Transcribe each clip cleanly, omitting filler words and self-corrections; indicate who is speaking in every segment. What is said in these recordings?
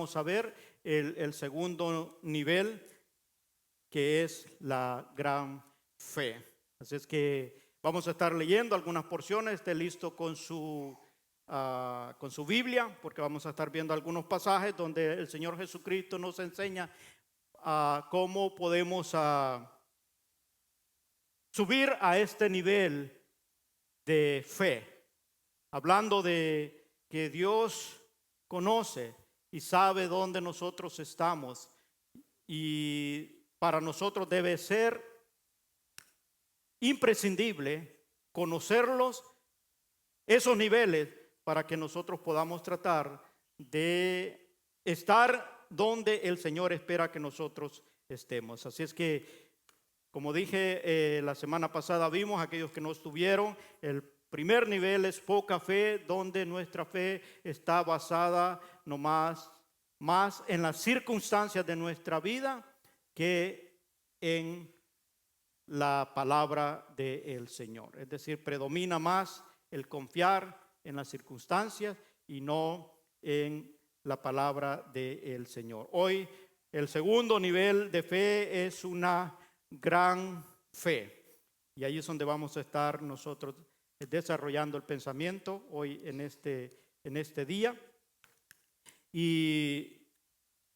Speaker 1: Vamos a ver el segundo nivel, que es la gran fe. Así es que vamos a estar leyendo algunas porciones. Esté listo con su Biblia, porque vamos a estar viendo algunos pasajes donde el Señor Jesucristo nos enseña cómo podemos subir a este nivel de fe, hablando de que Dios conoce y sabe dónde nosotros estamos, y para nosotros debe ser imprescindible conocerlos, esos niveles, para que nosotros podamos tratar de estar donde el Señor espera que nosotros estemos. Así es que, como dije la semana pasada, vimos aquellos que no estuvieron. El primer nivel es poca fe, donde nuestra fe está basada más en las circunstancias de nuestra vida que en la palabra del Señor. Es decir, predomina más el confiar en las circunstancias y no en la palabra del Señor. Hoy el segundo nivel de fe es una gran fe, y ahí es donde vamos a estar nosotros desarrollando el pensamiento hoy en este día. Y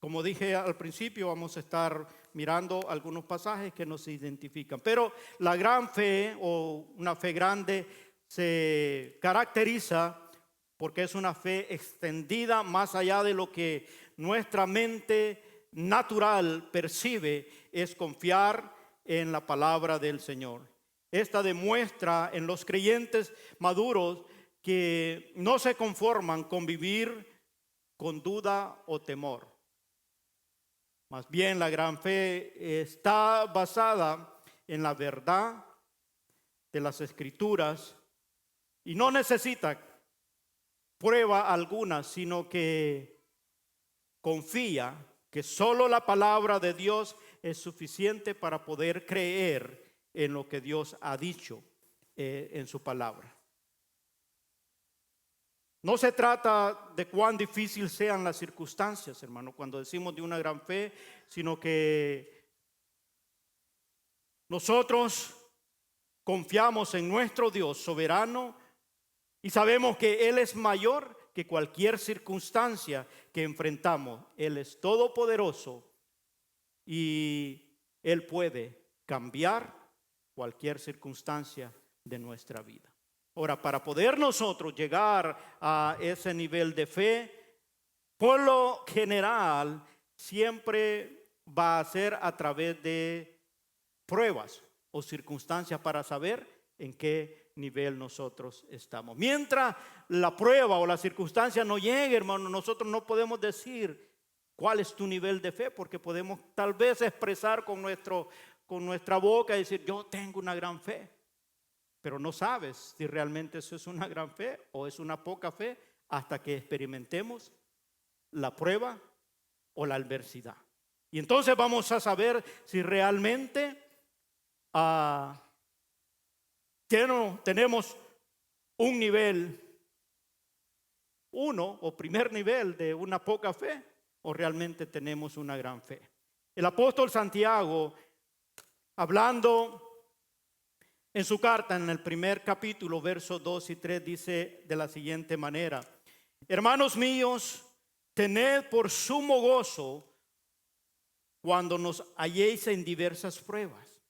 Speaker 1: como dije al principio, vamos a estar mirando algunos pasajes que nos identifican. Pero la gran fe, o una fe grande, se caracteriza porque es una fe extendida más allá de lo que nuestra mente natural percibe. Es confiar en la palabra del Señor. Esta demuestra en los creyentes maduros que no se conforman con vivir con duda o temor. Más bien, la gran fe está basada en la verdad de las Escrituras y no necesita prueba alguna, sino que confía que solo la palabra de Dios es suficiente para poder creer en lo que Dios ha dicho en su palabra. No se trata de cuán difícil sean las circunstancias, hermano, cuando decimos de una gran fe, sino que nosotros confiamos en nuestro Dios soberano y sabemos que Él es mayor que cualquier circunstancia que enfrentamos. Él es todopoderoso y Él puede cambiar cualquier circunstancia de nuestra vida. Ahora, para poder nosotros llegar a ese nivel de fe, por lo general, siempre va a ser a través de pruebas o circunstancias para saber en qué nivel nosotros estamos. Mientras la prueba o la circunstancia no llegue, hermano, nosotros no podemos decir cuál es tu nivel de fe, porque podemos tal vez expresar con nuestra boca y decir, yo tengo una gran fe. Pero no sabes si realmente eso es una gran fe o es una poca fe hasta que experimentemos la prueba o la adversidad. Y entonces vamos a saber si realmente tenemos un nivel 1 o primer nivel de una poca fe, o realmente tenemos una gran fe. El apóstol Santiago, hablando en su carta, en el primer capítulo, versos 2 y 3, dice de la siguiente manera: hermanos míos, tened por sumo gozo cuando nos halléis en diversas pruebas.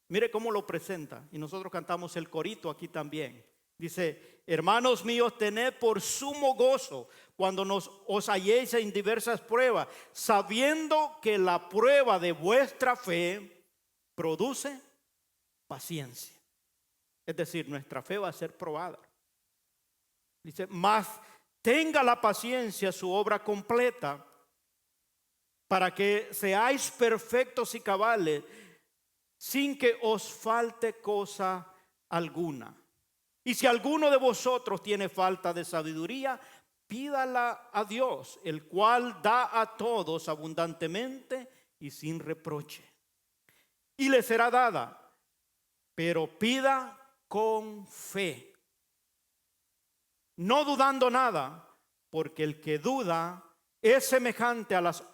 Speaker 1: Mire cómo lo presenta, y nosotros cantamos el corito aquí también. Dice, hermanos míos, tened por sumo gozo cuando os halléis en diversas pruebas, sabiendo que la prueba de vuestra fe produce paciencia. Es decir, nuestra fe va a ser probada. Dice, mas tenga la paciencia su obra completa, para que seáis perfectos y cabales, sin que os falte cosa alguna. Y si alguno de vosotros tiene falta de sabiduría, pídala a Dios, el cual da a todos abundantemente y sin reproche, y le será dada. Pero pida con fe, no dudando nada, porque el que duda es semejante a las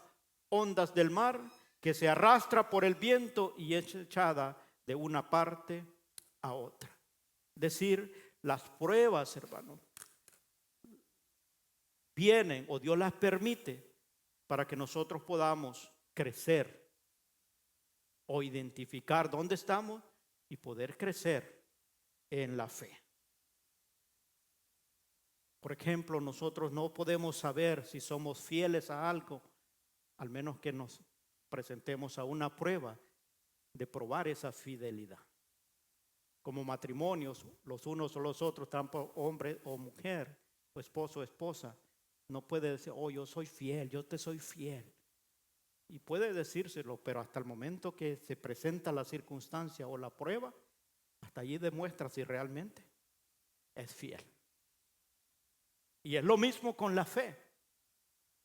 Speaker 1: ondas del mar, que se arrastra por el viento y es echada de una parte a otra. Es decir, las pruebas, hermanos, vienen o Dios las permite para que nosotros podamos crecer o identificar dónde estamos y poder crecer en la fe. Por ejemplo, nosotros no podemos saber si somos fieles a algo, al menos que nos presentemos a una prueba de probar esa fidelidad. Como matrimonios, los unos o los otros, tanto hombre o mujer, o esposo o esposa, no puede decir, oh, yo soy fiel, yo te soy fiel. Y puede decírselo, pero hasta el momento que se presenta la circunstancia o la prueba, hasta allí demuestra si realmente es fiel. Y es lo mismo con la fe.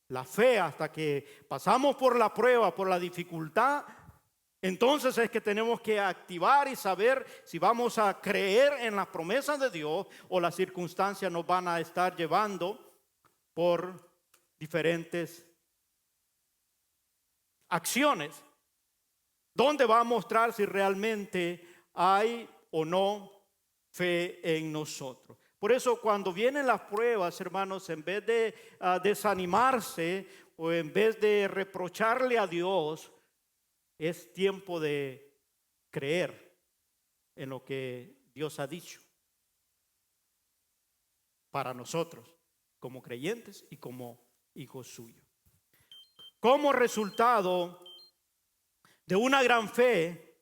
Speaker 1: La fe, hasta que pasamos por la prueba, por la dificultad, entonces es que tenemos que activar y saber si vamos a creer en las promesas de Dios o las circunstancias nos van a estar llevando por diferentes acciones, donde va a mostrar si realmente hay o no fe en nosotros. Por eso cuando vienen las pruebas, hermanos, en vez de desanimarse o en vez de reprocharle a Dios, es tiempo de creer en lo que Dios ha dicho para nosotros como creyentes y como hijos suyos. Como resultado de una gran fe,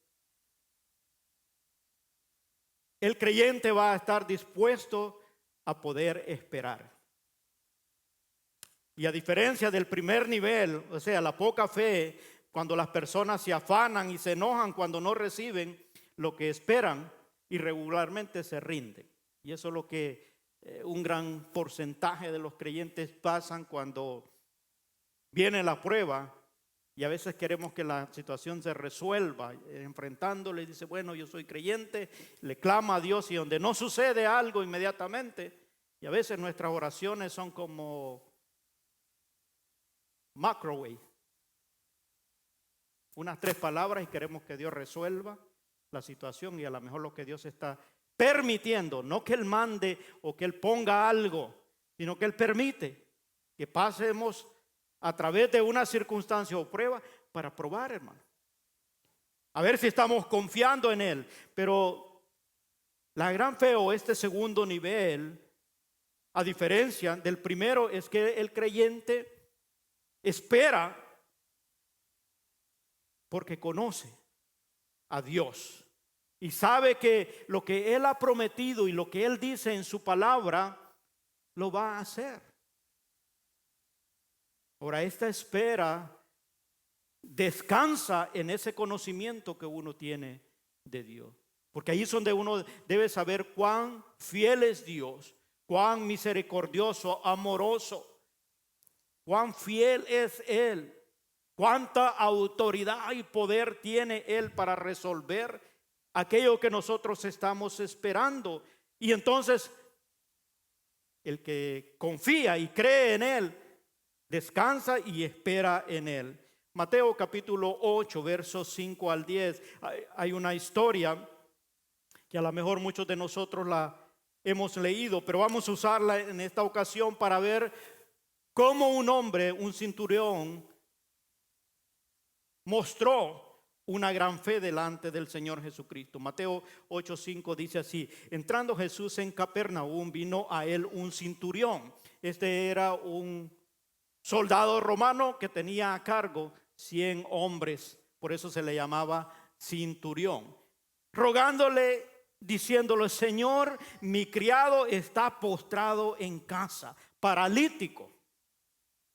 Speaker 1: el creyente va a estar dispuesto a poder esperar. Y a diferencia del primer nivel, o sea, la poca fe, cuando las personas se afanan y se enojan cuando no reciben lo que esperan y regularmente se rinden. Y eso es lo que un gran porcentaje de los creyentes pasan cuando viene la prueba. Y a veces queremos que la situación se resuelva enfrentándole y dice, bueno, yo soy creyente, le clama a Dios y donde no sucede algo inmediatamente. Y a veces nuestras oraciones son como microwave. Unas 3 palabras y queremos que Dios resuelva la situación y a lo mejor lo que Dios está permitiendo, no que Él mande o que Él ponga algo, sino que Él permite que pasemos a través de una circunstancia o prueba para probar, hermano. A ver si estamos confiando en Él. Pero la gran fe o este segundo nivel, a diferencia del primero, es que el creyente espera porque conoce a Dios y sabe que lo que Él ha prometido y lo que Él dice en su palabra lo va a hacer. Ahora, esta espera descansa en ese conocimiento que uno tiene de Dios. Porque ahí es donde uno debe saber cuán fiel es Dios, cuán misericordioso, amoroso, cuán fiel es Él, cuánta autoridad y poder tiene Él para resolver aquello que nosotros estamos esperando. Y entonces, el que confía y cree en Él, descansa y espera en Él. Mateo capítulo 8, versos 5 al 10. Hay una historia que a lo mejor muchos de nosotros la hemos leído, pero vamos a usarla en esta ocasión para ver cómo un hombre, un centurión, mostró una gran fe delante del Señor Jesucristo. Mateo 8:5 dice así: entrando Jesús en Capernaum, vino a él un centurión. Este era un soldado romano que tenía a cargo 100 hombres, por eso se le llamaba centurión, rogándole, diciéndole: Señor, mi criado está postrado en casa, paralítico,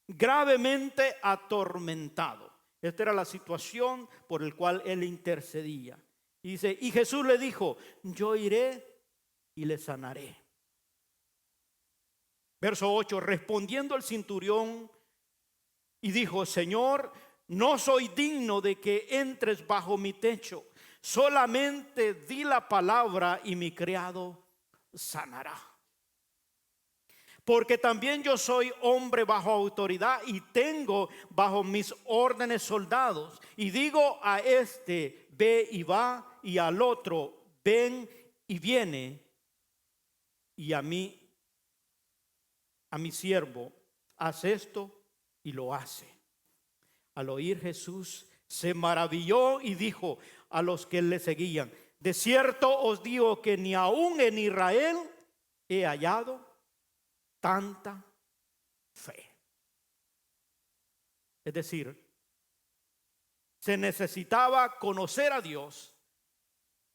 Speaker 1: gravemente atormentado. Esta era la situación por la cual él intercedía. Y dice, y Jesús le dijo: yo iré y le sanaré. Verso 8, respondiendo el centurión y dijo: Señor, no soy digno de que entres bajo mi techo, solamente di la palabra y mi criado sanará. porque también yo soy hombre bajo autoridad y tengo bajo mis órdenes soldados. Y digo a este, ve y va, y al otro, ven y viene, y a mi siervo, haz esto, y lo hace. Al oír Jesús se maravilló y dijo a los que le seguían: de cierto os digo que ni aún en Israel he hallado tanta fe. Es decir, se necesitaba conocer a Dios,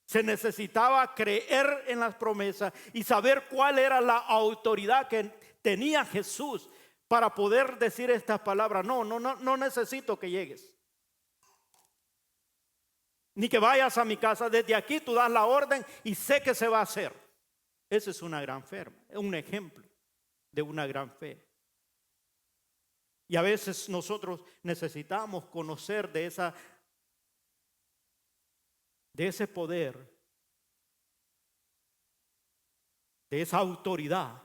Speaker 1: se necesitaba creer en las promesas y saber cuál era la autoridad que tenía Jesús para poder decir estas palabras. No necesito que llegues, ni que vayas a mi casa. Desde aquí tú das la orden y sé que se va a hacer. Esa es una gran fe, un ejemplo de una gran fe. Y a veces nosotros necesitamos conocer de ese poder, de esa autoridad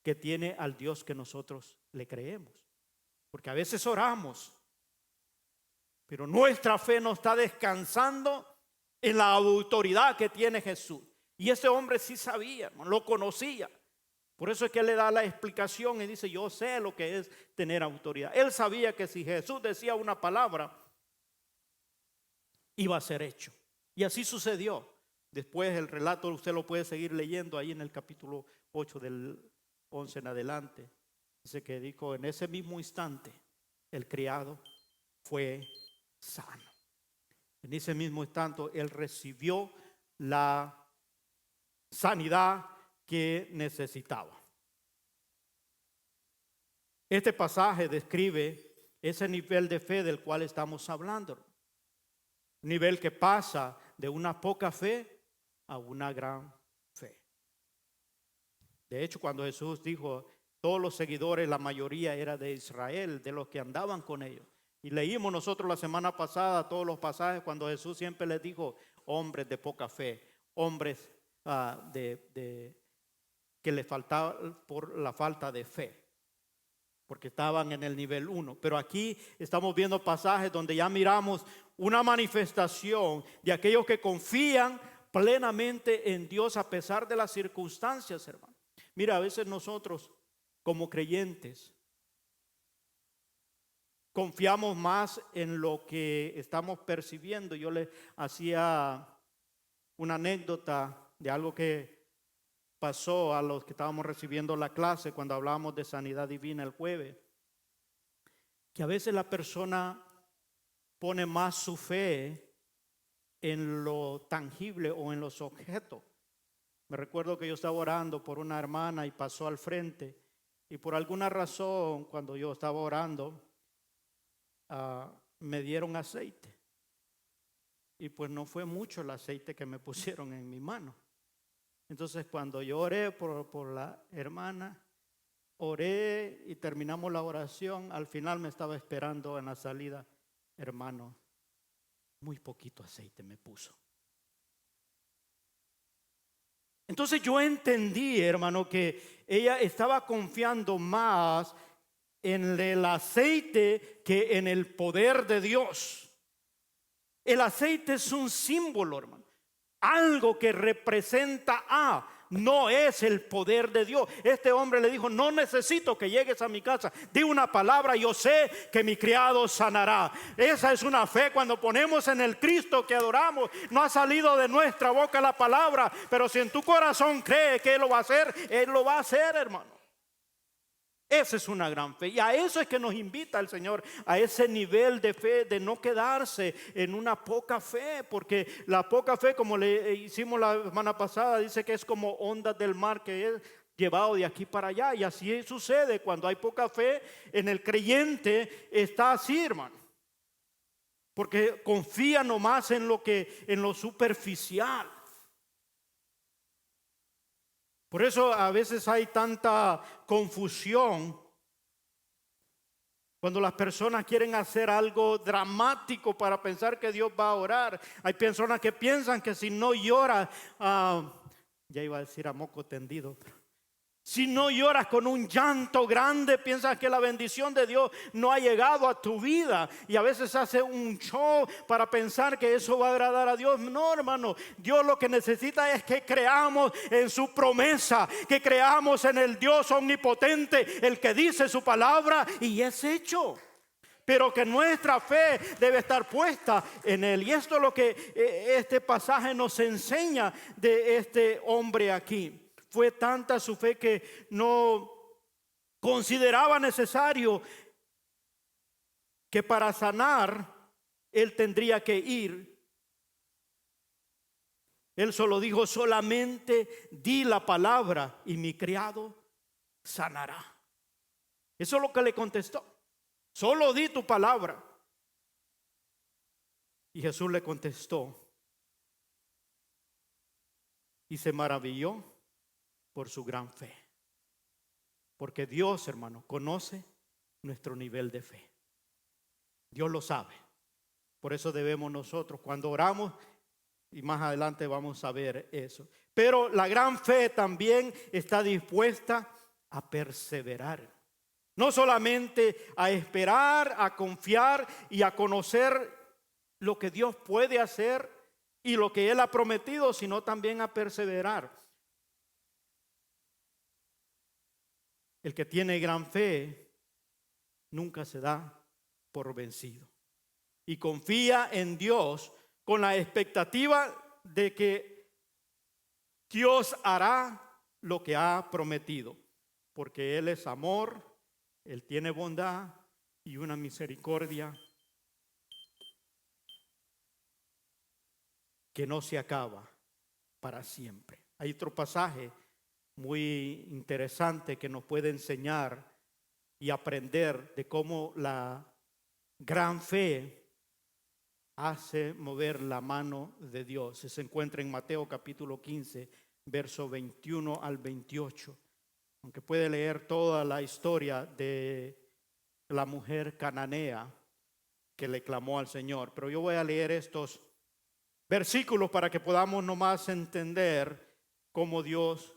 Speaker 1: que tiene al Dios que nosotros le creemos. Porque a veces oramos, pero nuestra fe no está descansando en la autoridad que tiene Jesús. Y ese hombre sí sabía, lo conocía. Por eso es que él le da la explicación y dice: yo sé lo que es tener autoridad. Él sabía que si Jesús decía una palabra, iba a ser hecho. Y así sucedió. Después el relato usted lo puede seguir leyendo ahí en el capítulo 8 del 11 en adelante. Dice que dijo: en ese mismo instante el criado fue sano. En ese mismo instante él recibió la sanidad que necesitaba. Este pasaje describe ese nivel de fe del cual estamos hablando. Un nivel que pasa de una poca fe a una gran fe. De hecho, cuando Jesús dijo, todos los seguidores, la mayoría era de Israel, de los que andaban con ellos. Y leímos nosotros la semana pasada todos los pasajes cuando Jesús siempre les dijo: hombres de poca fe, hombres que les faltaba por la falta de fe, porque estaban en el nivel 1. Pero aquí estamos viendo pasajes donde ya miramos una manifestación de aquellos que confían plenamente en Dios a pesar de las circunstancias, hermano. Mira, a veces nosotros como creyentes confiamos más en lo que estamos percibiendo. Yo le hacía una anécdota de algo que pasó a los que estábamos recibiendo la clase cuando hablábamos de sanidad divina el jueves, que a veces la persona pone más su fe en lo tangible o en los objetos. Me recuerdo que yo estaba orando por una hermana y pasó al frente, y por alguna razón cuando yo estaba orando me dieron aceite, y pues no fue mucho el aceite que me pusieron en mi mano. Entonces cuando yo oré por la hermana, oré y terminamos la oración, al final me estaba esperando en la salida: hermano, muy poquito aceite me puso. Entonces yo entendí, hermano, que ella estaba confiando más en el aceite que en el poder de Dios. El aceite es un símbolo, hermano, algo que representa no es el poder de Dios. Este hombre le dijo: no necesito que llegues a mi casa, di una palabra, yo sé que mi criado sanará. Esa es una fe. Cuando ponemos en el Cristo que adoramos, no ha salido de nuestra boca la palabra, pero si en tu corazón cree que Él lo va a hacer, Él lo va a hacer, hermano. Esa es una gran fe, y a eso es que nos invita el Señor, a ese nivel de fe, de no quedarse en una poca fe, porque la poca fe, como le hicimos la semana pasada, dice que es como ondas del mar que es llevado de aquí para allá. Y así sucede cuando hay poca fe en el creyente. Está así, hermano, porque confía nomás en lo superficial. Por eso a veces hay tanta confusión cuando las personas quieren hacer algo dramático para pensar que Dios va a orar. Hay personas que piensan que si no llora, ya iba a decir a moco tendido, Si no lloras con un llanto grande, piensas que la bendición de Dios no ha llegado a tu vida. Y a veces hace un show para pensar que eso va a agradar a Dios. No, hermano, Dios lo que necesita es que creamos en su promesa, que creamos en el Dios omnipotente, el que dice su palabra y es hecho. Pero que nuestra fe debe estar puesta en Él. Y esto es lo que este pasaje nos enseña de este hombre aquí. Fue tanta su fe que no consideraba necesario que para sanar él tendría que ir. Él solo dijo: solamente di la palabra y mi criado sanará. Eso es lo que le contestó. Solo di tu palabra. Y Jesús le contestó y se maravilló por su gran fe. Porque Dios, hermano, conoce nuestro nivel de fe. Dios lo sabe. Por eso debemos nosotros, cuando oramos, y más adelante vamos a ver eso. Pero la gran fe también está dispuesta a perseverar. No solamente a esperar, a confiar y a conocer lo que Dios puede hacer y lo que Él ha prometido, sino también a perseverar. El que tiene gran fe nunca se da por vencido y confía en Dios con la expectativa de que Dios hará lo que ha prometido, porque Él es amor, Él tiene bondad y una misericordia que no se acaba para siempre. Hay otro pasaje muy interesante que nos puede enseñar y aprender de cómo la gran fe hace mover la mano de Dios. Se encuentra en Mateo capítulo 15, verso 21 al 28. Aunque puede leer toda la historia de la mujer cananea que le clamó al Señor. Pero yo voy a leer estos versículos para que podamos nomás entender cómo Dios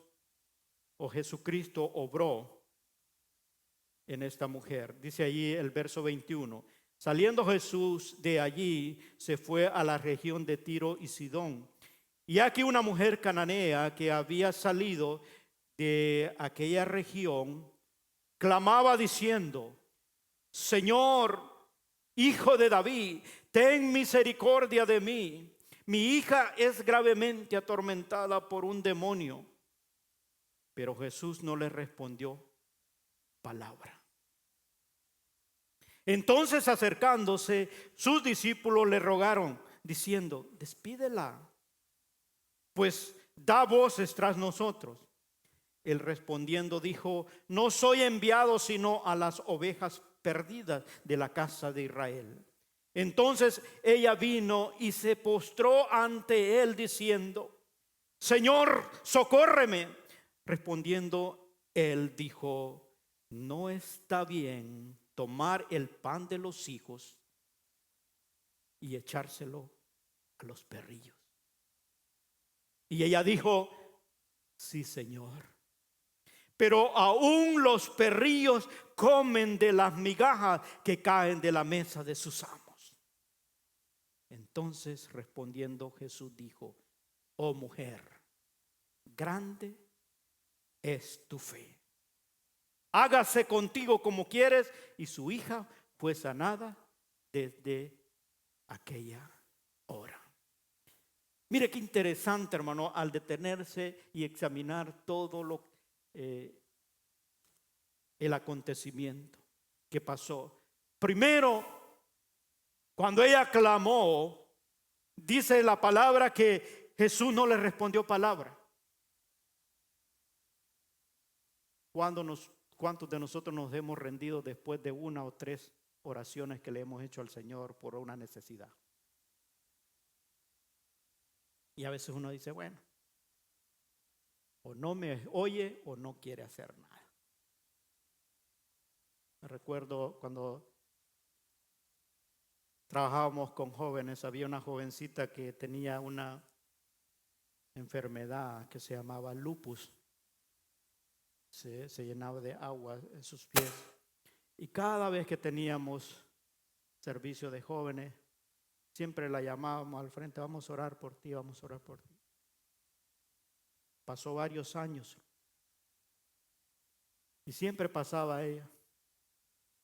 Speaker 1: o Jesucristo obró en esta mujer. Dice allí el verso 21: saliendo Jesús de allí, se fue a la región de Tiro y Sidón. Y aquí una mujer cananea que había salido de aquella región clamaba diciendo: Señor, Hijo de David, ten misericordia de mí. Mi hija es gravemente atormentada por un demonio. Pero Jesús no le respondió palabra. Entonces, acercándose, sus discípulos le rogaron, diciendo: despídela, pues da voces tras nosotros. Él respondiendo dijo: no soy enviado sino a las ovejas perdidas de la casa de Israel. Entonces ella vino y se postró ante él diciendo: Señor, socórreme. Respondiendo él dijo: no está bien tomar el pan de los hijos y echárselo a los perrillos. Y ella dijo: sí, Señor, pero aún los perrillos comen de las migajas que caen de la mesa de sus amos. Entonces respondiendo Jesús dijo: oh mujer, grande es tu fe, hágase contigo como quieres. Y su hija fue sanada desde aquella hora. Mire qué interesante, hermano, al detenerse y examinar todo el acontecimiento que pasó. Primero, cuando ella clamó, dice la palabra que Jesús no le respondió palabra. ¿Cuántos de nosotros nos hemos rendido después de una o tres oraciones que le hemos hecho al Señor por una necesidad? Y a veces uno dice: bueno, o no me oye o no quiere hacer nada. Me recuerdo cuando trabajábamos con jóvenes, había una jovencita que tenía una enfermedad que se llamaba lupus. se llenaba de agua en sus pies. Y cada vez que teníamos servicio de jóvenes, siempre la llamábamos al frente, vamos a orar por ti, vamos a orar por ti. Pasó varios años y siempre pasaba ella.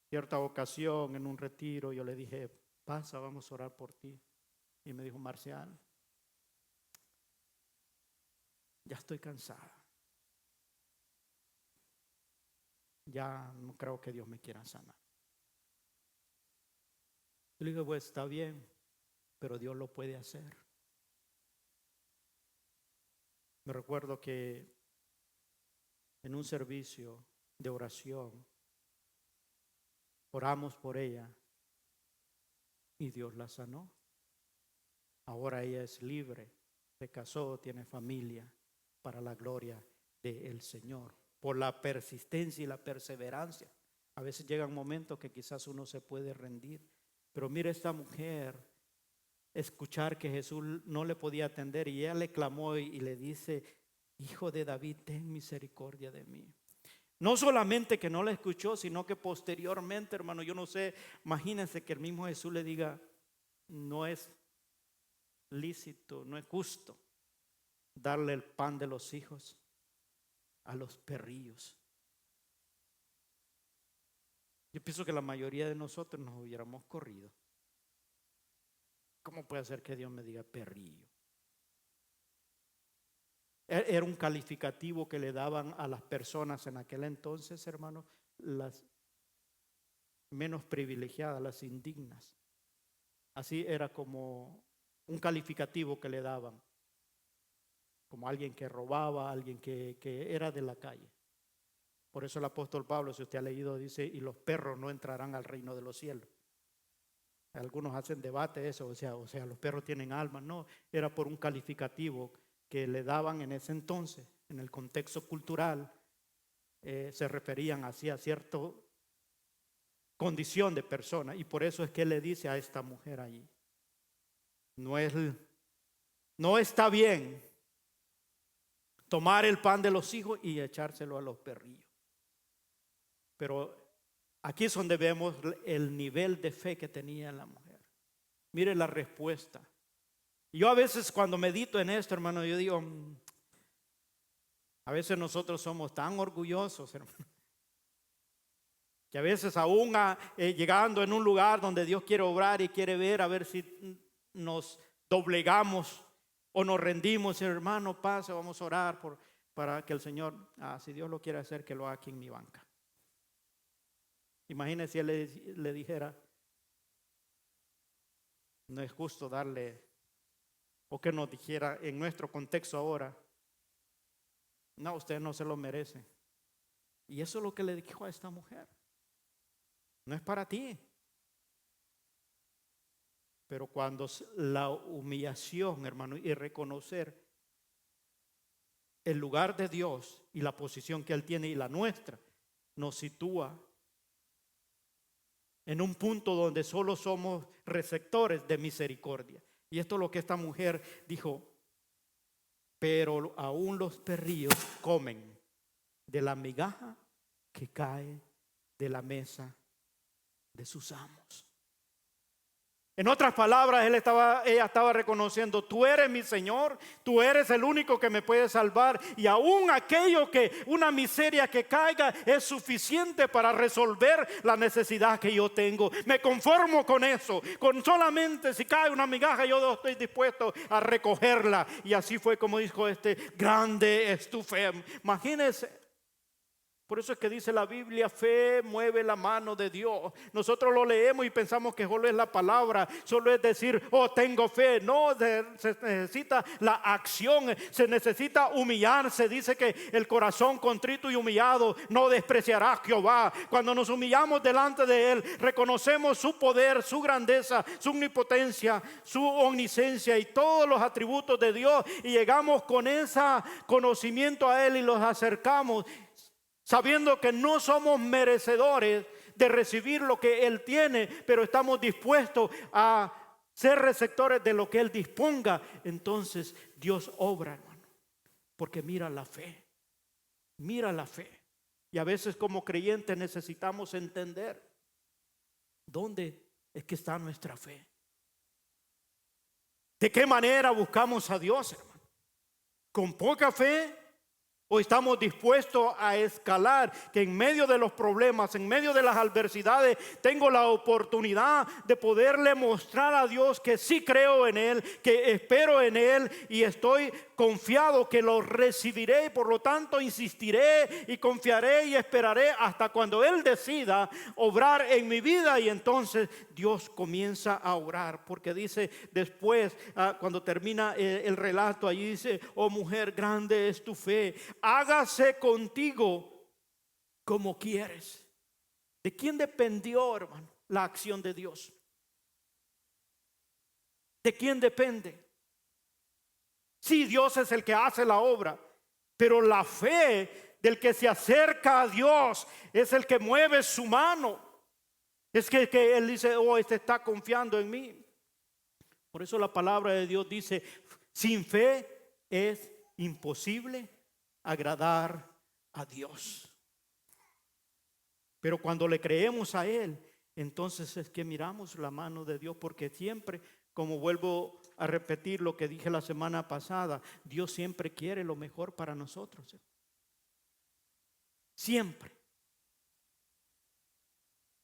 Speaker 1: Cierta ocasión en un retiro yo le dije, pasa, vamos a orar por ti. Y me dijo, Marcial, ya estoy cansada. Ya no creo que Dios me quiera sanar. Yo le dije, pues está bien, pero Dios lo puede hacer. Me recuerdo que en un servicio de oración oramos por ella y Dios la sanó. Ahora ella es libre, se casó, tiene familia para la gloria del Señor. Por la persistencia y la perseverancia. A veces llegan momentos que quizás uno se puede rendir. Pero mire esta mujer, escuchar que Jesús no le podía atender y ella le clamó y le dice, Hijo de David, ten misericordia de mí. No solamente que no la escuchó, sino que posteriormente, hermano, yo no sé, imagínense que el mismo Jesús le diga, no es lícito, no es justo darle el pan de los hijos a los perrillos. Yo pienso que la mayoría de nosotros nos hubiéramos corrido. ¿Cómo puede ser que Dios me diga perrillo? Era un calificativo que le daban a las personas en aquel entonces, hermano, las menos privilegiadas, las indignas. Así era como un calificativo que le daban, como alguien que robaba, alguien que era de la calle. Por eso el apóstol Pablo, si usted ha leído, dice, y los perros no entrarán al reino de los cielos. Algunos hacen debate eso, o sea, los perros tienen alma. No, era por un calificativo que le daban en ese entonces, en el contexto cultural, se referían hacia cierta condición de persona. Y por eso es que él le dice a esta mujer allí, no está bien tomar el pan de los hijos y echárselo a los perrillos. Pero aquí es donde vemos el nivel de fe que tenía la mujer. Mire la respuesta. Yo a veces cuando medito en esto, hermano, yo digo, a veces nosotros somos tan orgullosos, hermano, que a veces aún llegando en un lugar donde Dios quiere obrar y quiere ver, a ver si nos doblegamos o nos rendimos, hermano, pase, vamos a orar para que el Señor, si Dios lo quiere hacer, que lo haga aquí en mi banca. Imagínese si él le dijera, no es justo darle, o que nos dijera en nuestro contexto ahora, no, usted no se lo merece. Y eso es lo que le dijo a esta mujer. No es para ti. Pero cuando la humillación, hermano, y reconocer el lugar de Dios y la posición que Él tiene y la nuestra, nos sitúa en un punto donde solo somos receptores de misericordia. Y esto es lo que esta mujer dijo, pero aún los perrillos comen de la migaja que cae de la mesa de sus amos. En otras palabras, ella estaba reconociendo, tú eres mi Señor, tú eres el único que me puede salvar, y aún una miseria que caiga es suficiente para resolver la necesidad que yo tengo. Me conformo con eso, con solamente si cae una migaja yo estoy dispuesto a recogerla. Y así fue como dijo grande es tu fe. Imagínense. Por eso es que dice la Biblia, fe mueve la mano de Dios. Nosotros lo leemos y pensamos que solo es la palabra, solo es decir, oh, tengo fe. No, se necesita la acción, se necesita humillarse. Dice que el corazón contrito y humillado no despreciará a Jehová. Cuando nos humillamos delante de Él, reconocemos su poder, su grandeza, su omnipotencia, su omnisciencia y todos los atributos de Dios. Y llegamos con ese conocimiento a Él y los acercamos, sabiendo que no somos merecedores de recibir lo que Él tiene, pero estamos dispuestos a ser receptores de lo que Él disponga. Entonces Dios obra, hermano, porque mira la fe, mira la fe. Y a veces como creyentes necesitamos entender dónde es que está nuestra fe. ¿De qué manera buscamos a Dios, hermano? ¿Con poca fe? ¿O estamos dispuestos a escalar? Que en medio de los problemas, en medio de las adversidades, tengo la oportunidad de poderle mostrar a Dios que sí creo en Él, que espero en Él y estoy confiado que lo recibiré. Por lo tanto, insistiré y confiaré y esperaré hasta cuando Él decida obrar en mi vida. Y entonces Dios comienza a orar, porque dice después, cuando termina el relato, allí dice: oh mujer, grande es tu fe, hágase contigo como quieres. ¿De quién dependió, hermano, la acción de Dios? ¿De quién depende? Sí, Dios es el que hace la obra, pero la fe del que se acerca a Dios es el que mueve su mano. Es que Él dice: oh, este está confiando en mí. Por eso la palabra de Dios dice: sin fe es imposible agradar a Dios. Pero cuando le creemos a Él, entonces es que miramos la mano de Dios, porque siempre, como vuelvo a repetir lo que dije la semana pasada, Dios siempre quiere lo mejor para nosotros. Siempre.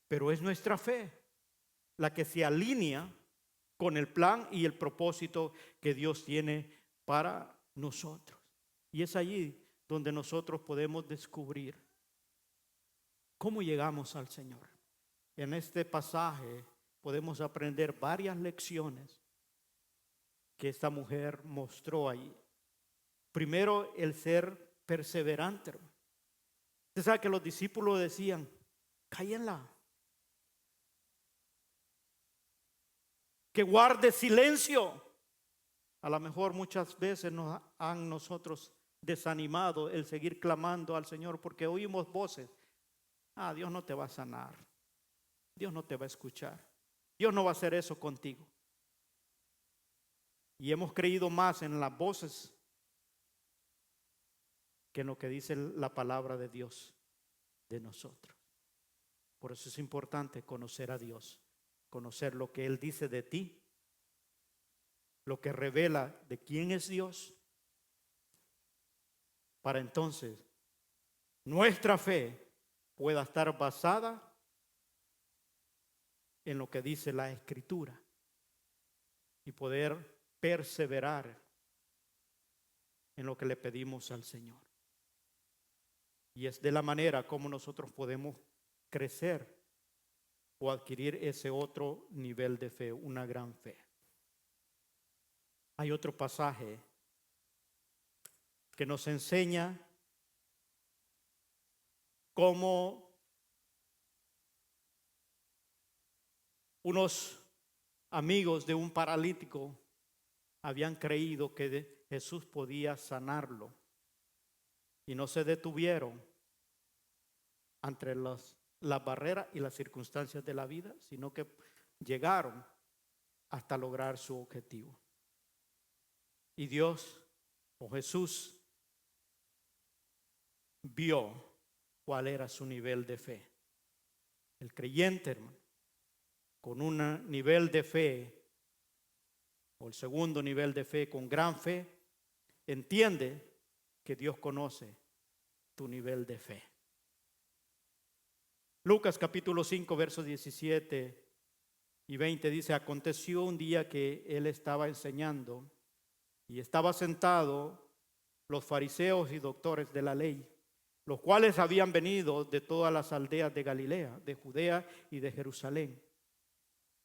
Speaker 1: Pero es nuestra fe la que se alinea con el plan y el propósito que Dios tiene para nosotros. Y es allí donde nosotros podemos descubrir cómo llegamos al Señor. En este pasaje podemos aprender varias lecciones que esta mujer mostró ahí. Primero, el ser perseverante. Usted sabe que los discípulos decían: cállenla, que guarde silencio. A lo mejor muchas veces nos han nosotros desanimado el seguir clamando al Señor, porque oímos voces: Dios no te va a sanar, Dios no te va a escuchar, Dios no va a hacer eso contigo. Y hemos creído más en las voces que en lo que dice la palabra de Dios de nosotros. Por eso es importante conocer a Dios, conocer lo que Él dice de ti, lo que revela de quién es Dios, para entonces nuestra fe pueda estar basada en lo que dice la Escritura y poder perseverar en lo que le pedimos al Señor. Y es de la manera como nosotros podemos crecer o adquirir ese otro nivel de fe, una gran fe. Hay otro pasaje que nos enseña cómo unos amigos de un paralítico habían creído que Jesús podía sanarlo y no se detuvieron ante las barreras y las circunstancias de la vida, sino que llegaron hasta lograr su objetivo. Y Dios, o Jesús, vio cuál era su nivel de fe. El creyente, hermano, con un nivel de fe, o el segundo nivel de fe, con gran fe, entiende que Dios conoce tu nivel de fe. Lucas capítulo 5, versos 17 y 20 dice: aconteció un día que él estaba enseñando y estaba sentado los fariseos y doctores de la ley, los cuales habían venido de todas las aldeas de Galilea, de Judea y de Jerusalén.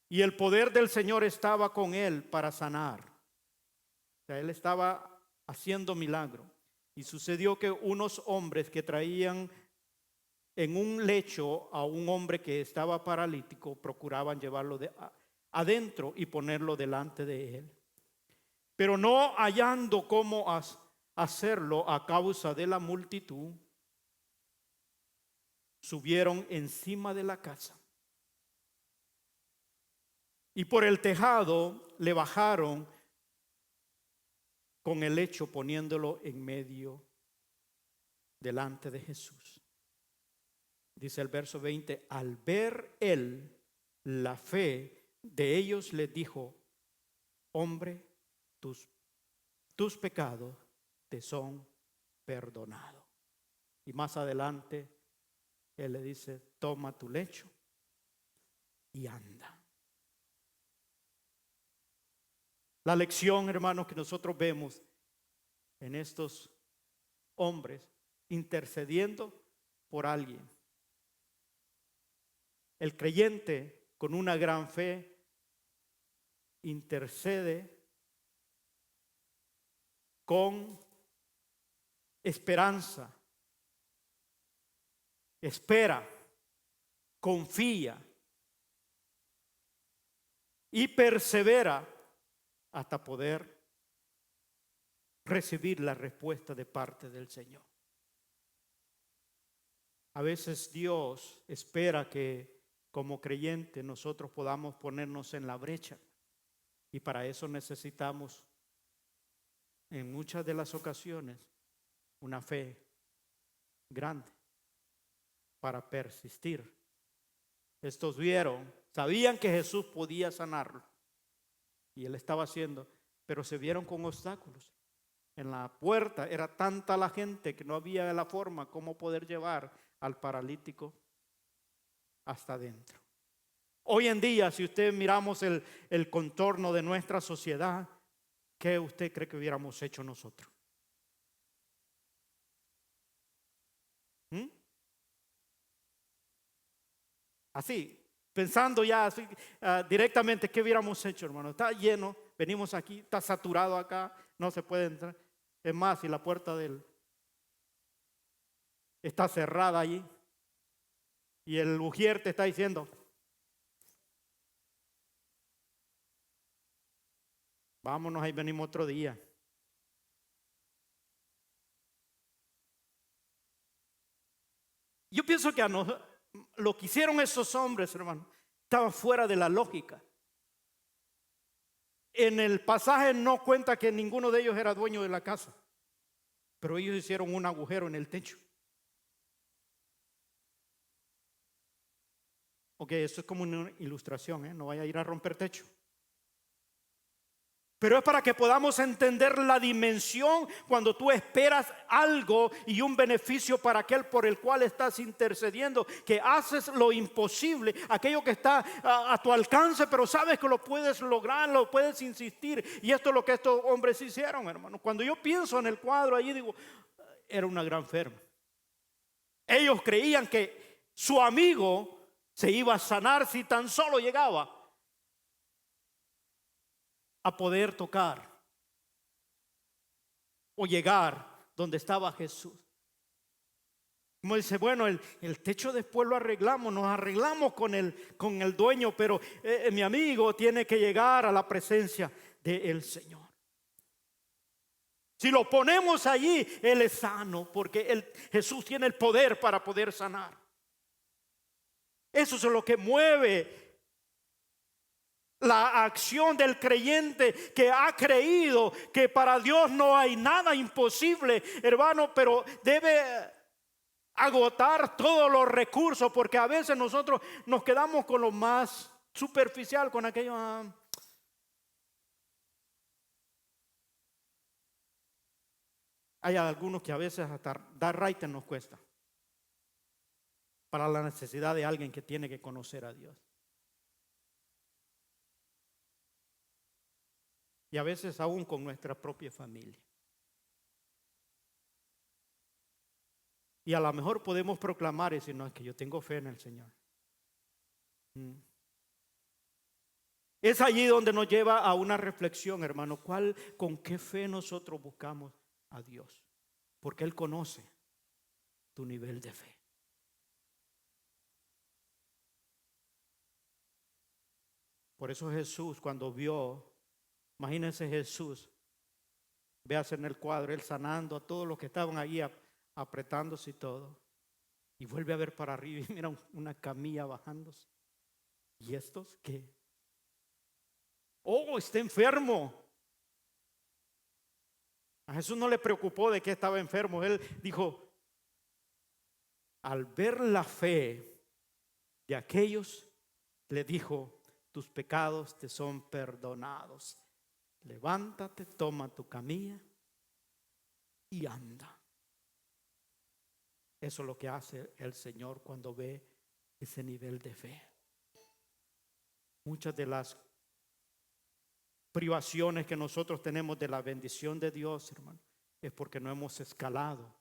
Speaker 1: Y el poder del Señor estaba con él para sanar. O sea, él estaba haciendo milagro. Y sucedió que unos hombres que traían en un lecho a un hombre que estaba paralítico procuraban llevarlo adentro y ponerlo delante de él. Pero no hallando cómo hacerlo a causa de la multitud, subieron encima de la casa y por el tejado le bajaron con el lecho, poniéndolo en medio delante de Jesús. Dice el verso 20, al ver él la fe de ellos, les dijo: hombre, tus pecados te son perdonados. Y más adelante él le dice: toma tu lecho y anda. La lección, hermanos, que nosotros vemos en estos hombres intercediendo por alguien. El creyente con una gran fe intercede con esperanza, espera, confía y persevera hasta poder recibir la respuesta de parte del Señor. A veces Dios espera que como creyentes nosotros podamos ponernos en la brecha, y para eso necesitamos en muchas de las ocasiones una fe grande para persistir. Estos sabían que Jesús podía sanarlo y él estaba haciendo, pero se vieron con obstáculos. En la puerta era tanta la gente que no había la forma como poder llevar al paralítico hasta adentro. Hoy en día, si usted miramos el contorno de nuestra sociedad, ¿qué usted cree que hubiéramos hecho nosotros? Así, pensando ya así, directamente, ¿qué hubiéramos hecho, hermano? Está lleno, venimos aquí, está saturado acá, no se puede entrar. Es más, si la puerta está cerrada allí y el ujier te está diciendo: vámonos, ahí venimos otro día. Yo pienso que lo que hicieron esos hombres, hermano, estaba fuera de la lógica. En el pasaje no cuenta que ninguno de ellos era dueño de la casa, pero ellos hicieron un agujero en el techo. Ok, esto es como una ilustración, no vaya a ir a romper techo. Pero es para que podamos entender la dimensión cuando tú esperas algo y un beneficio para aquel por el cual estás intercediendo, que haces lo imposible, aquello que está a tu alcance, pero sabes que lo puedes lograr, lo puedes insistir. Y esto es lo que estos hombres hicieron, hermano. Cuando yo pienso en el cuadro allí, digo, era una gran ferma. Ellos creían que su amigo se iba a sanar si tan solo llegaba a poder tocar o llegar donde estaba Jesús. Como dice, bueno, el techo después lo arreglamos, nos arreglamos con el dueño, pero mi amigo tiene que llegar a la presencia del Señor. Si lo ponemos allí, Él es sano, porque Jesús tiene el poder para poder sanar. Eso es lo que mueve la acción del creyente que ha creído que para Dios no hay nada imposible, hermano, pero debe agotar todos los recursos, porque a veces nosotros nos quedamos con lo más superficial, con aquello. Hay algunos que a veces hasta dar raite nos cuesta para la necesidad de alguien que tiene que conocer a Dios. Y a veces aún con nuestra propia familia. Y a lo mejor podemos proclamar y decir, no, es que yo tengo fe en el Señor. Es allí donde nos lleva a una reflexión, hermano. ¿Con qué fe nosotros buscamos a Dios? Porque Él conoce tu nivel de fe. Por eso Jesús, cuando vio, imagínense Jesús, veas en el cuadro, Él sanando a todos los que estaban ahí apretándose y todo. Y vuelve a ver para arriba y mira una camilla bajándose. ¿Y estos qué? Oh, está enfermo. A Jesús no le preocupó de que estaba enfermo. Él dijo, al ver la fe de aquellos, le dijo: tus pecados te son perdonados. Levántate, toma tu camilla y anda. Eso es lo que hace el Señor cuando ve ese nivel de fe. Muchas de las privaciones que nosotros tenemos de la bendición de Dios, hermano, es porque no hemos escalado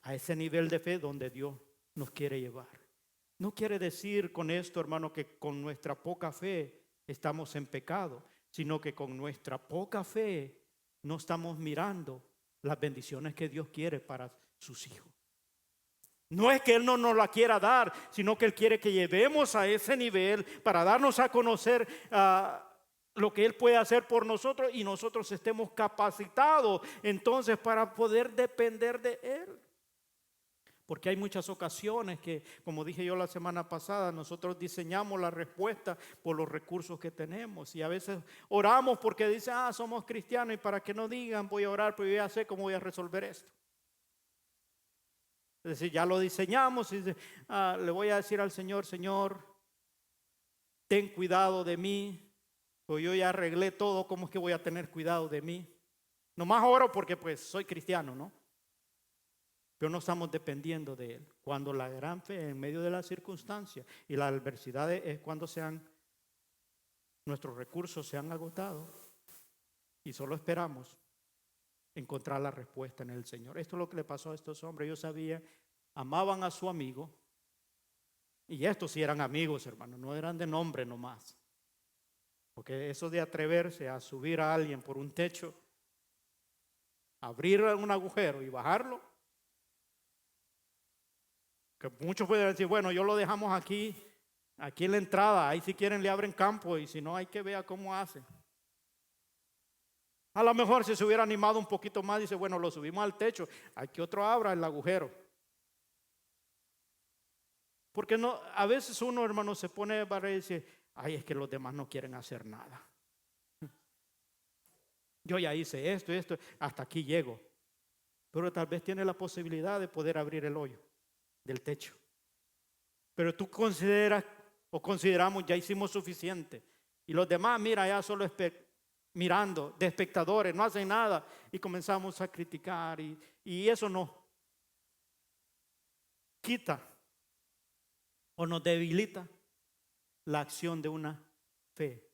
Speaker 1: a ese nivel de fe donde Dios nos quiere llevar. No quiere decir con esto, hermano, que con nuestra poca fe estamos en pecado, sino que con nuestra poca fe no estamos mirando las bendiciones que Dios quiere para sus hijos. No es que Él no nos la quiera dar, sino que Él quiere que llevemos a ese nivel para darnos a conocer lo que Él puede hacer por nosotros y nosotros estemos capacitados entonces para poder depender de Él. Porque hay muchas ocasiones que, como dije yo la semana pasada, nosotros diseñamos la respuesta por los recursos que tenemos. Y a veces oramos porque dicen: somos cristianos, y para que no digan voy a orar, pero yo ya sé cómo voy a resolver esto. Es decir, ya lo diseñamos y le voy a decir al Señor: Señor, ten cuidado de mí, pues yo ya arreglé todo, ¿cómo es que voy a tener cuidado de mí? Nomás oro porque pues soy cristiano, ¿no? Pero no estamos dependiendo de Él. Cuando la gran fe en medio de las circunstancias y las adversidades es cuando nuestros recursos se han agotado y solo esperamos encontrar la respuesta en el Señor. Esto es lo que le pasó a estos hombres. Ellos sabían, amaban a su amigo, y estos sí eran amigos, hermanos, no eran de nombre nomás. Porque eso de atreverse a subir a alguien por un techo, abrir un agujero y bajarlo, que muchos pueden decir: bueno, yo lo dejamos aquí en la entrada, ahí si quieren le abren campo, y si no, hay que ver cómo hacen. A lo mejor si se hubiera animado un poquito más, dice: bueno, lo subimos al techo, hay que otro abra el agujero. Porque no, a veces uno, hermano, se pone para decir: ay, es que los demás no quieren hacer nada. Yo ya hice esto, hasta aquí llego. Pero tal vez tiene la posibilidad de poder abrir el hoyo del techo. Pero tú consideras o consideramos: ya hicimos suficiente. Y los demás, mira, ya solo mirando, de espectadores, no hacen nada. Y comenzamos a criticar, y eso no quita o nos debilita la acción de una fe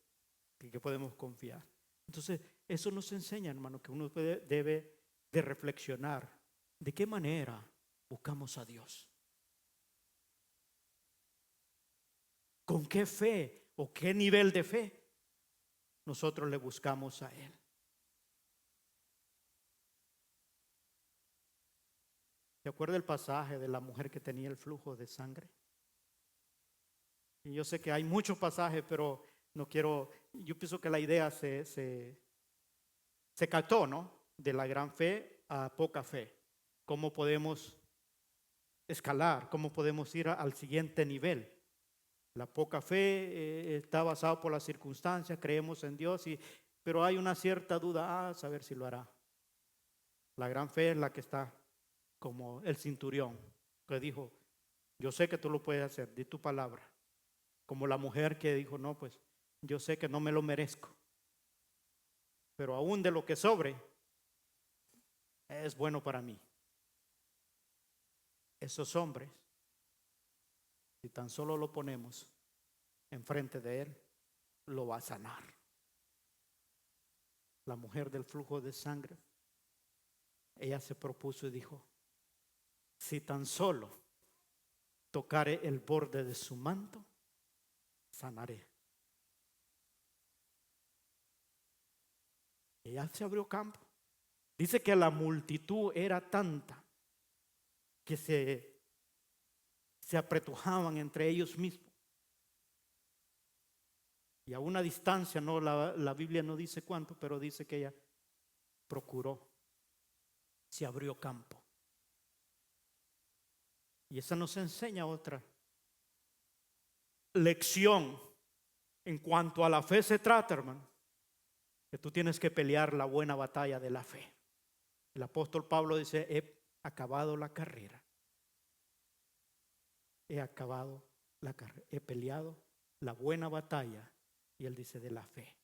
Speaker 1: en que podemos confiar. Entonces, eso nos enseña, hermano, que uno debe de reflexionar de qué manera buscamos a Dios. ¿Con qué fe o qué nivel de fe nosotros le buscamos a Él? ¿Se acuerda el pasaje de la mujer que tenía el flujo de sangre? Y yo sé que hay muchos pasajes, pero yo pienso que la idea se captó, ¿no? De la gran fe a poca fe. ¿Cómo podemos escalar? ¿Cómo podemos ir al siguiente nivel? La poca fe está basada por las circunstancias, creemos en Dios, pero hay una cierta duda, saber si lo hará. La gran fe es la que está como el centurión, que dijo: yo sé que tú lo puedes hacer, di tu palabra. Como la mujer que dijo: no, pues yo sé que no me lo merezco, pero aún de lo que sobre es bueno para mí. Esos hombres, si tan solo lo ponemos enfrente de Él, lo va a sanar. La mujer del flujo de sangre, ella se propuso y dijo: si tan solo tocare el borde de su manto, sanaré. Ella se abrió campo. Dice que la multitud era tanta que se apretujaban entre ellos mismos. Y a una distancia, no, la Biblia no dice cuánto, pero dice que ella procuró, se abrió campo. Y esa nos enseña otra lección en cuanto a la fe se trata, hermano, que tú tienes que pelear la buena batalla de la fe. El apóstol Pablo dice: he acabado la carrera, he acabado la carrera, he peleado la buena batalla. Y él dice de la fe.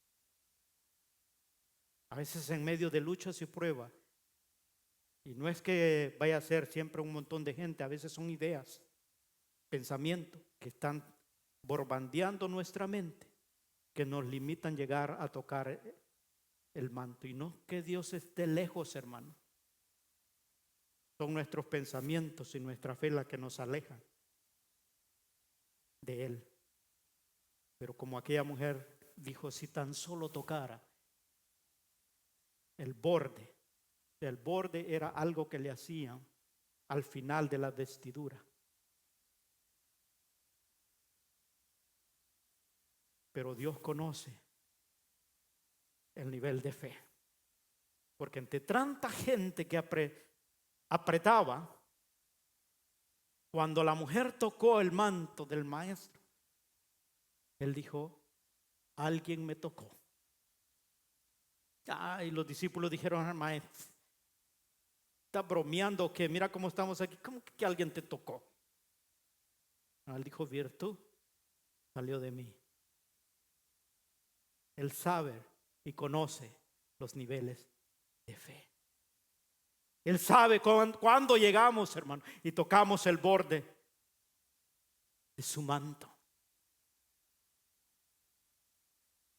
Speaker 1: A veces en medio de luchas y pruebas, y no es que vaya a ser siempre un montón de gente, a veces son ideas, pensamientos que están borbandeando nuestra mente, que nos limitan llegar a tocar el manto. Y no que Dios esté lejos, hermano. Son nuestros pensamientos y nuestra fe la que nos alejan de Él. Pero como aquella mujer dijo, si tan solo tocara el borde era algo que le hacían al final de la vestidura. Pero Dios conoce el nivel de fe. Porque entre tanta gente que apretaba, cuando la mujer tocó el manto del maestro, él dijo, alguien me tocó. Y los discípulos dijeron al maestro, está bromeando, que mira cómo estamos aquí, ¿cómo que alguien te tocó? Él dijo, virtud salió de mí. Él sabe y conoce los niveles de fe. Él sabe cuándo llegamos, hermano, y tocamos el borde de su manto.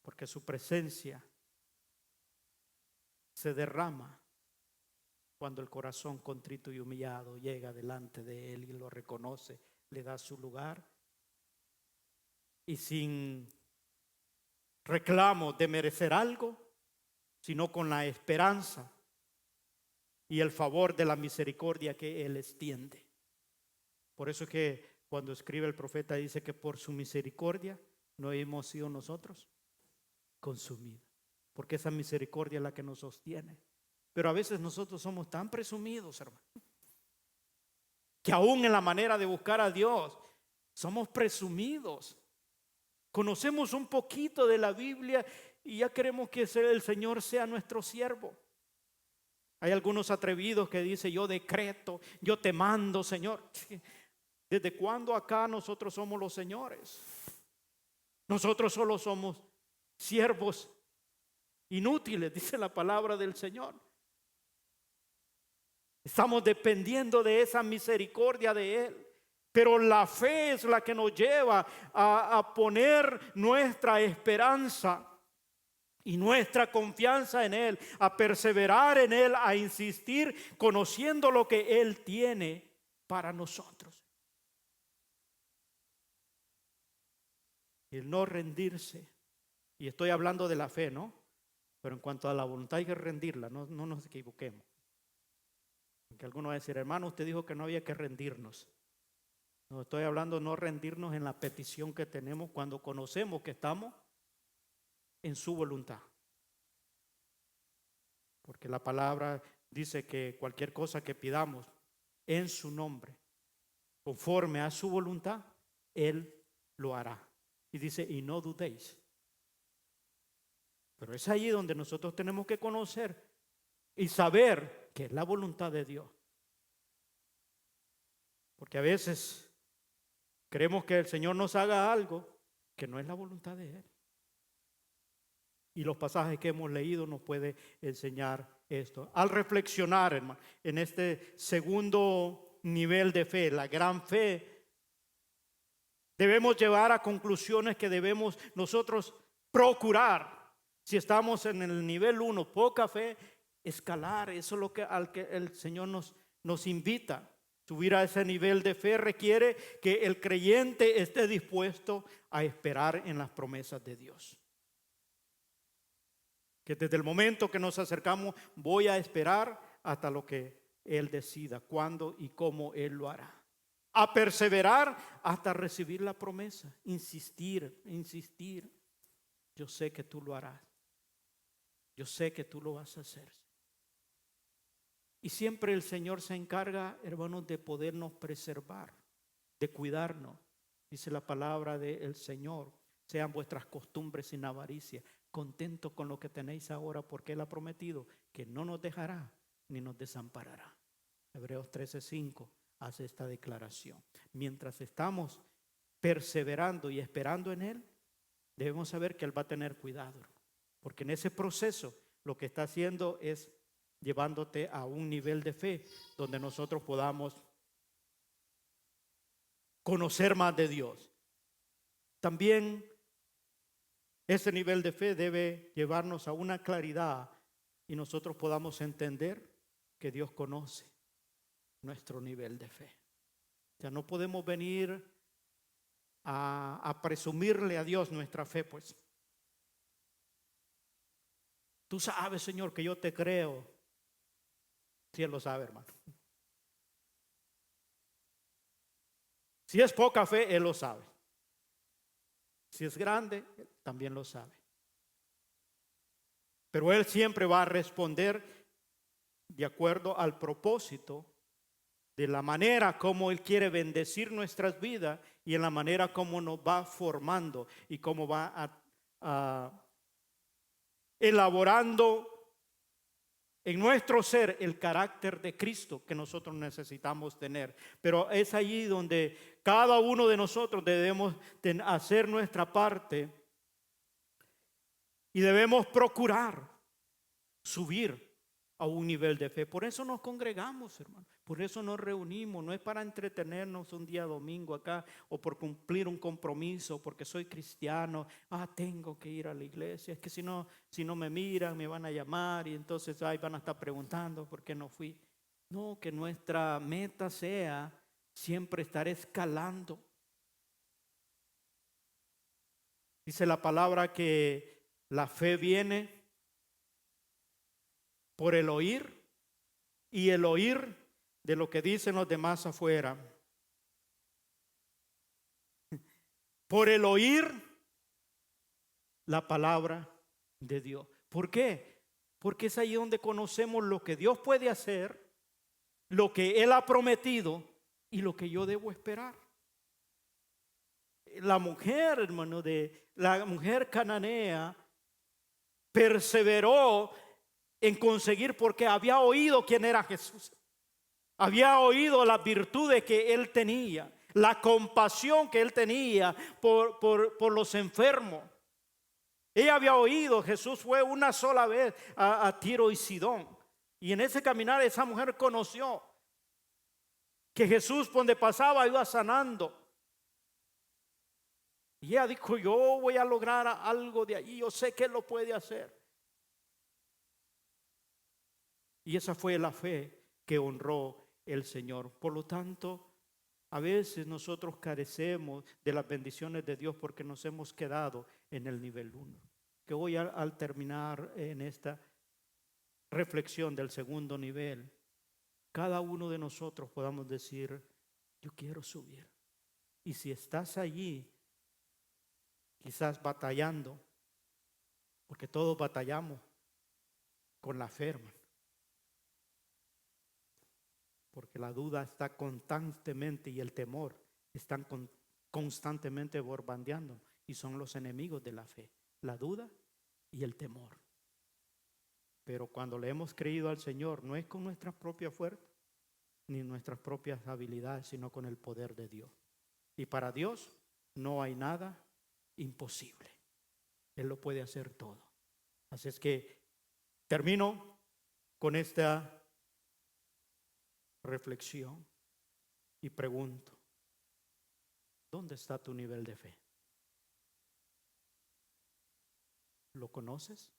Speaker 1: Porque su presencia se derrama cuando el corazón contrito y humillado llega delante de Él y lo reconoce, le da su lugar y sin reclamo de merecer algo, sino con la esperanza y el favor de la misericordia que Él extiende. Por eso es que cuando escribe el profeta dice que por su misericordia no hemos sido nosotros consumidos, porque esa misericordia es la que nos sostiene. Pero a veces nosotros somos tan presumidos, hermano, que aún en la manera de buscar a Dios somos presumidos. Conocemos un poquito de la Biblia y ya queremos que el Señor sea nuestro siervo. Hay algunos atrevidos que dicen, yo decreto, yo te mando, Señor. ¿Desde cuándo acá nosotros somos los señores? Nosotros solo somos siervos inútiles, dice la palabra del Señor. Estamos dependiendo de esa misericordia de Él. Pero la fe es la que nos lleva a poner nuestra esperanza y nuestra confianza en Él, a perseverar en Él, a insistir, conociendo lo que Él tiene para nosotros. El no rendirse, y estoy hablando de la fe, ¿no? Pero en cuanto a la voluntad hay que rendirla, no nos equivoquemos. Porque algunos van a decir, hermano, usted dijo que no había que rendirnos. No, estoy hablando no rendirnos en la petición que tenemos cuando conocemos que estamos en su voluntad. Porque la palabra dice que cualquier cosa que pidamos en su nombre, conforme a su voluntad, Él lo hará. Y dice, y no dudéis. Pero es allí donde nosotros tenemos que conocer y saber que es la voluntad de Dios. Porque a veces queremos que el Señor nos haga algo que no es la voluntad de Él. Y los pasajes que hemos leído nos puede enseñar esto. Al reflexionar, hermano, en este segundo nivel de fe, la gran fe, debemos llevar a conclusiones que debemos nosotros procurar. Si estamos en el nivel 1, poca fe, escalar. Eso es lo que al que el Señor nos invita. Subir a ese nivel de fe requiere que el creyente esté dispuesto a esperar en las promesas de Dios. Que desde el momento que nos acercamos voy a esperar hasta lo que Él decida, cuándo y cómo Él lo hará. A perseverar hasta recibir la promesa. Insistir. Yo sé que tú lo harás. Yo sé que tú lo vas a hacer. Y siempre el Señor se encarga, hermanos, de podernos preservar, de cuidarnos. Dice la palabra del Señor, sean vuestras costumbres sin avaricia, contentos con lo que tenéis ahora, porque Él ha prometido que no nos dejará ni nos desamparará. Hebreos 13:5. haz esta declaración. Mientras estamos perseverando y esperando en Él, debemos saber que Él va a tener cuidado, porque en ese proceso lo que está haciendo es llevándote a un nivel de fe donde nosotros podamos conocer más de Dios. También ese nivel de fe debe llevarnos a una claridad y nosotros podamos entender que Dios conoce nuestro nivel de fe. O sea, no podemos venir a presumirle a Dios nuestra fe, pues. Tú sabes, Señor, que yo te creo. Sí, Él lo sabe, hermano. Si es poca fe, Él lo sabe. Si es grande, también lo sabe. Pero Él siempre va a responder de acuerdo al propósito, de la manera como Él quiere bendecir nuestras vidas y en la manera como nos va formando y cómo va a elaborando en nuestro ser el carácter de Cristo que nosotros necesitamos tener. Pero es allí donde cada uno de nosotros debemos hacer nuestra parte y debemos procurar subir a un nivel de fe. Por eso nos congregamos, hermano. Por eso nos reunimos. No es para entretenernos un día domingo acá o por cumplir un compromiso, porque soy cristiano. Tengo que ir a la iglesia. Es que si no me miran, me van a llamar y entonces van a estar preguntando por qué no fui. No, que nuestra meta sea siempre estar escalando. Dice la palabra que la fe viene por el oír y el oír de lo que dicen los demás afuera. Por el oír la palabra de Dios. ¿Por qué? Porque es ahí donde conocemos lo que Dios puede hacer, lo que Él ha prometido y lo que yo debo esperar. La mujer, hermano, la mujer cananea perseveró en conseguir porque había oído quién era Jesús. Había oído las virtudes que Él tenía, la compasión que Él tenía por los enfermos. Ella había oído, Jesús fue una sola vez a Tiro y Sidón. Y en ese caminar esa mujer conoció que Jesús donde pasaba iba sanando. Y ella dijo, yo voy a lograr algo de allí, yo sé que Él lo puede hacer. Y esa fue la fe que honró el Señor. Por lo tanto, a veces nosotros carecemos de las bendiciones de Dios porque nos hemos quedado en el nivel 1. Que hoy al terminar en esta reflexión del segundo nivel, cada uno de nosotros podamos decir, yo quiero subir. Y si estás allí, quizás batallando, porque todos batallamos con la fe, hermano. Porque la duda está constantemente y el temor están constantemente bombardeando y son los enemigos de la fe, la duda y el temor. Pero cuando le hemos creído al Señor, no es con nuestras propias fuerzas ni nuestras propias habilidades, sino con el poder de Dios. Y para Dios no hay nada imposible. Él lo puede hacer todo. Así es que termino con esta reflexión y pregunto, ¿dónde está tu nivel de fe? ¿Lo conoces?